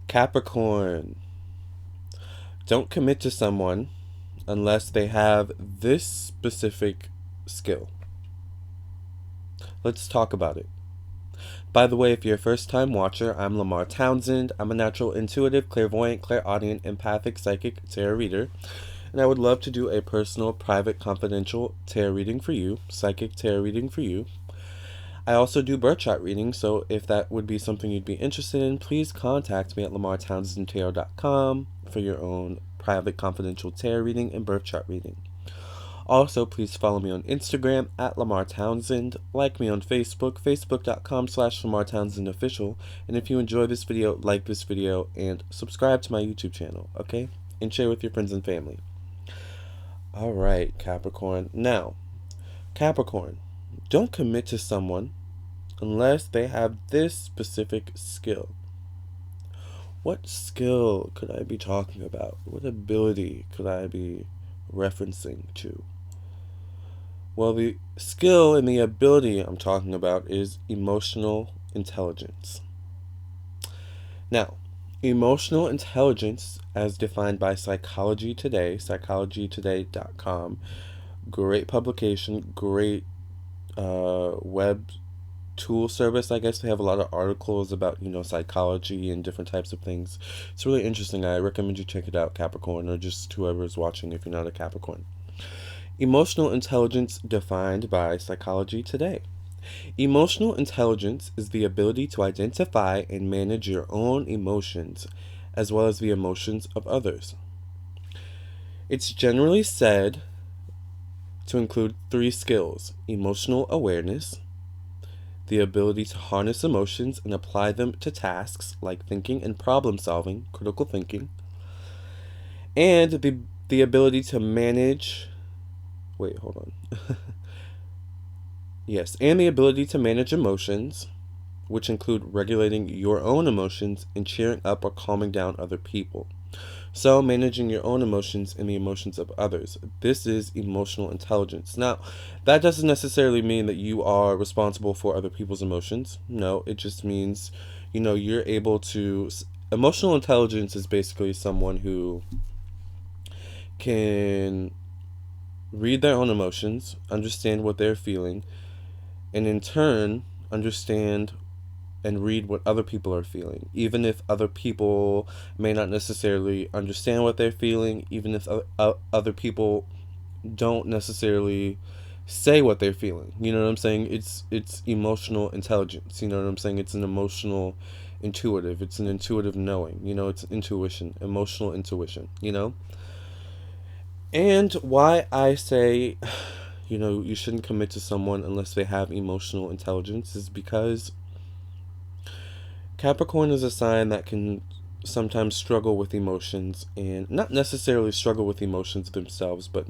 Capricorn, don't commit to someone unless they have this specific skill. Let's talk about it. By the way, if you're a first time watcher, I'm Lamar Townsend. I'm a natural intuitive, clairvoyant, clairaudient, empathic, psychic tarot reader. And I would love to do a personal, private, confidential tarot reading for you, psychic tarot reading for you. I also do birth chart readings, so if that would be something you'd be interested in, please contact me at lamartownsendtarot.com for your own private, confidential tarot reading and birth chart reading. Also, please follow me on Instagram at Lamar Townsend, like me on Facebook, facebook.com/Lamar Townsend Official, and if you enjoy this video, like this video, and subscribe to my YouTube channel, okay? And share with your friends and family. Alright, Capricorn. Now, Capricorn, don't commit to someone unless they have this specific skill. What skill could I be talking about? What ability could I be referencing to? Well, the skill and the ability I'm talking about is emotional intelligence. Now, emotional intelligence, as defined by Psychology Today, psychologytoday.com, great publication, great web tool service. I guess they have a lot of articles about, psychology and different types of things. It's really interesting. I recommend you check it out, Capricorn, or just whoever is watching if you're not a Capricorn. Emotional intelligence defined by Psychology Today. Emotional intelligence is the ability to identify and manage your own emotions, as well as the emotions of others. It's generally said to include 3 skills: emotional awareness, the ability to harness emotions and apply them to tasks like thinking and problem solving, critical thinking, and the ability to manage and the ability to manage emotions, which include regulating your own emotions and cheering up or calming down other people. So, managing your own emotions and the emotions of others. This is emotional intelligence. Now, that doesn't necessarily mean that you are responsible for other people's emotions. No, it just means, you're able to. Emotional intelligence is basically someone who can read their own emotions, understand what they're feeling, and in turn, understand and read what other people are feeling, even if other people may not necessarily understand what they're feeling, even if other people don't necessarily say what they're feeling. You know what I'm saying? It's emotional intelligence. You know what I'm saying? It's an emotional intuitive. It's an intuitive knowing. It's intuition, emotional intuition. And why I say, you shouldn't commit to someone unless they have emotional intelligence is because Capricorn is a sign that can sometimes struggle with emotions, and not necessarily struggle with emotions themselves, but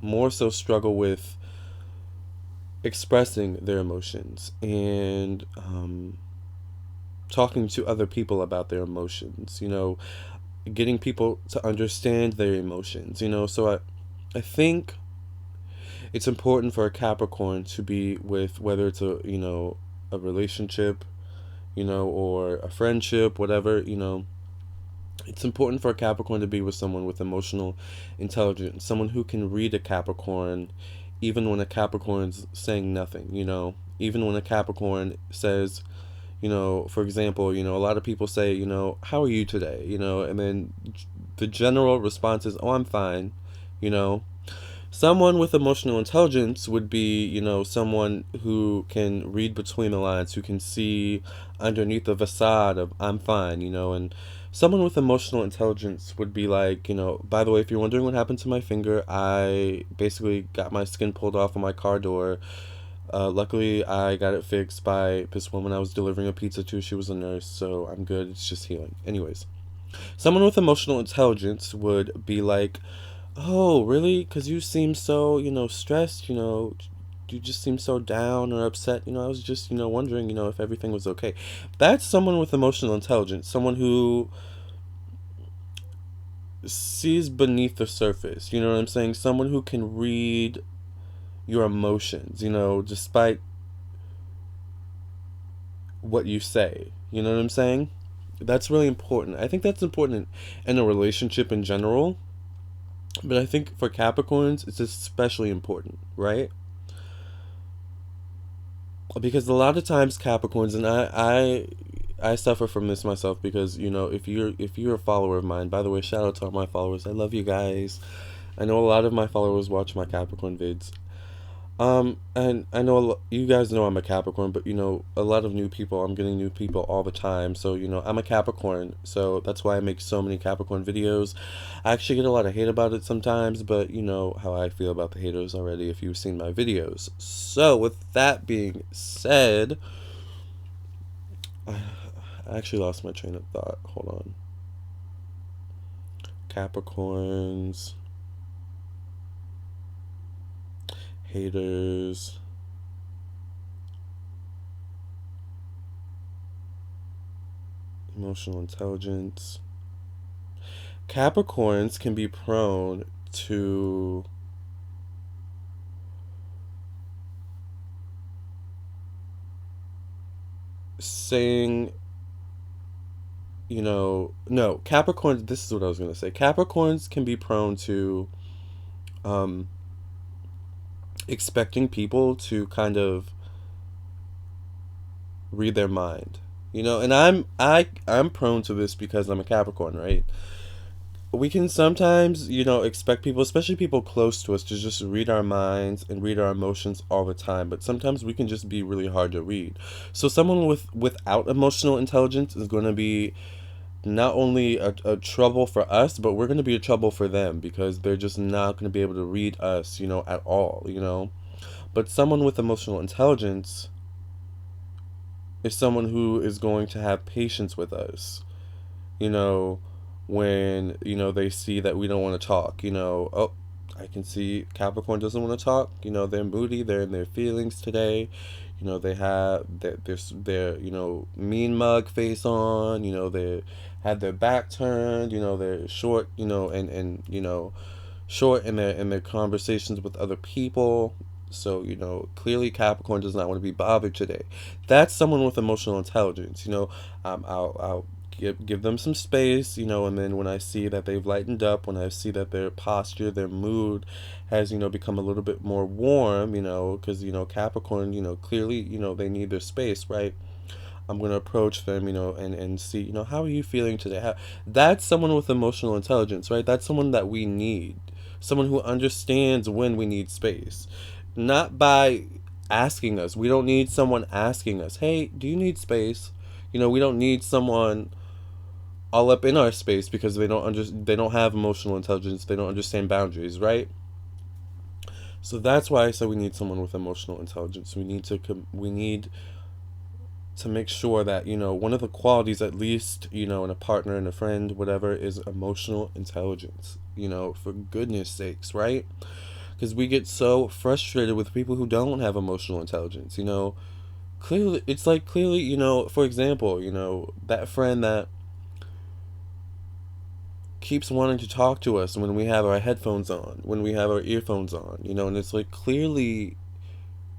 more so struggle with expressing their emotions and talking to other people about their emotions, getting people to understand their emotions, so I think it's important for a Capricorn to be with, whether it's a relationship, or a friendship, whatever, it's important for a Capricorn to be with someone with emotional intelligence, someone who can read a Capricorn, even when a Capricorn's saying nothing, even when a Capricorn says, for example, a lot of people say, how are you today, and then the general response is, oh, I'm fine, Someone with emotional intelligence would be, someone who can read between the lines, who can see underneath the facade of I'm fine, and someone with emotional intelligence would be like, by the way, if you're wondering what happened to my finger, I basically got my skin pulled off of my car door. Luckily, I got it fixed by this woman I was delivering a pizza to. She was a nurse, so I'm good. It's just healing. Anyways, someone with emotional intelligence would be like, oh, really? Because you seem so, stressed, you just seem so down or upset. I was just, wondering, if everything was okay. That's someone with emotional intelligence, someone who sees beneath the surface. You know what I'm saying? Someone who can read your emotions, despite what you say. You know what I'm saying? That's really important. I think that's important in a relationship in general, but I think for Capricorns, it's especially important, right? Because a lot of times Capricorns, and I suffer from this myself because if you're a follower of mine, by the way, shout out to all my followers. I love you guys. I know a lot of my followers watch my Capricorn vids. And I know you guys know I'm a Capricorn, but a lot of new people. I'm getting new people all the time. So I'm a Capricorn, so that's why I make so many Capricorn videos. I actually get a lot of hate about it sometimes, but you know how I feel about the haters already if you've seen my videos. So with that being said, I actually lost my train of thought. Hold on. Capricorns, haters. Emotional intelligence. Capricorns can be prone to saying, no, Capricorns, this is what I was going to say. Capricorns can be prone to um, expecting people to kind of read their mind. And I'm prone to this because I'm a Capricorn, right? We can sometimes, expect people, especially people close to us, to just read our minds and read our emotions all the time. But sometimes we can just be really hard to read. So someone without emotional intelligence is going to be not only a trouble for us, but we're going to be a trouble for them because they're just not going to be able to read us, at all. But someone with emotional intelligence is someone who is going to have patience with us, you know, when, they see that we don't want to talk, oh, I can see Capricorn doesn't want to talk, they're moody, they're in their feelings today, they have their mean mug face on, they have their back turned, they're short, and short in their conversations with other people. So, clearly Capricorn does not want to be bothered today. That's someone with emotional intelligence. I'll give them some space, and then when I see that they've lightened up, when I see that their posture, their mood has, become a little bit more warm, because, Capricorn, clearly, they need their space, right? I'm going to approach them, and see, how are you feeling today? That's someone with emotional intelligence, right? That's someone that we need. Someone who understands when we need space. Not by asking us. We don't need someone asking us, hey, do you need space? We don't need someone all up in our space because they don't have emotional intelligence. They don't understand boundaries, right? So that's why I said we need someone with emotional intelligence. We need to make sure that one of the qualities, at least, in a partner and a friend, whatever, is emotional intelligence, for goodness sakes, right? Because we get so frustrated with people who don't have emotional intelligence. Clearly, it's like, clearly, for example, that friend that keeps wanting to talk to us when we have our headphones on, when we have our earphones on, and it's like, clearly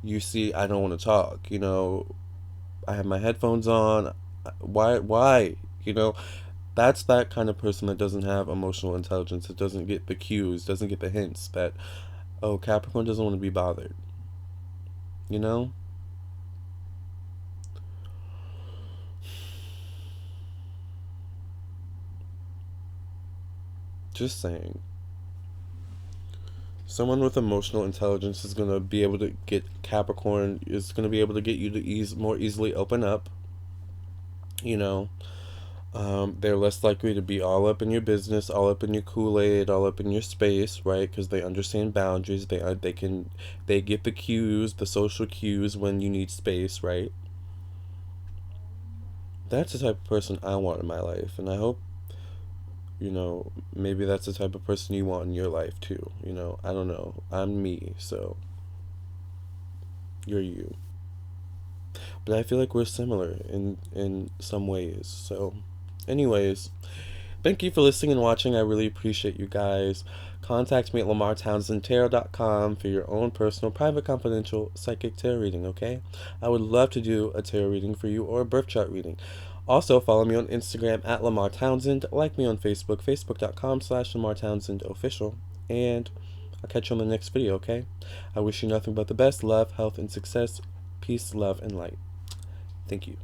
you see I don't want to talk. I have my headphones on. Why? You know, that's that kind of person that doesn't have emotional intelligence, that doesn't get the cues, doesn't get the hints that, oh, Capricorn doesn't want to be bothered. You know? Just saying. Someone with emotional intelligence is going to be able to get Capricorn, is going to be able to get you to more easily open up. You know, they're less likely to be all up in your business, all up in your Kool-Aid, all up in your space, right? Because they understand boundaries. They get the cues, the social cues when you need space, right? That's the type of person I want in my life, and I hope, maybe that's the type of person you want in your life too. I don't know. I'm me, so you're you. But I feel like we're similar in some ways. So, anyways, thank you for listening and watching. I really appreciate you guys. Contact me at lamartownsendtarot.com for your own personal, private, confidential psychic tarot reading, okay? I would love to do a tarot reading for you or a birth chart reading. Also, follow me on Instagram at Lamar Townsend. Like me on Facebook, facebook.com/Lamar Townsend official. And I'll catch you on the next video, okay? I wish you nothing but the best love, health, and success. Peace, love, and light. Thank you.